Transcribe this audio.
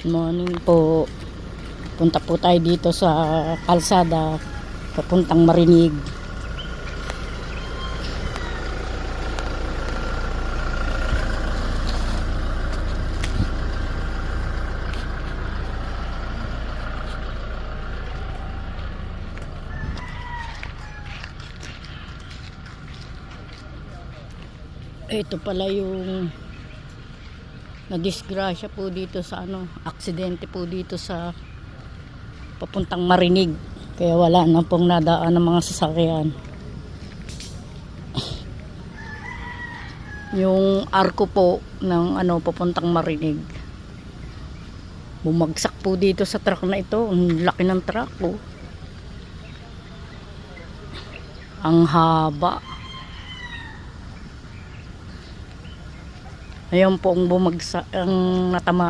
Good morning po. Punta po tayo dito sa kalsada papuntang Marinig. Ito pala yung nadisgrasya po dito sa aksidente po dito sa papuntang Marinig. Kaya wala na pong nadaan ng mga sasakyan. Yung arko po ng papuntang Marinig. Bumagsak po dito sa truck na ito. Ang laki ng truck po. Ang haba. Ayun po ang bumagsak, ang natama.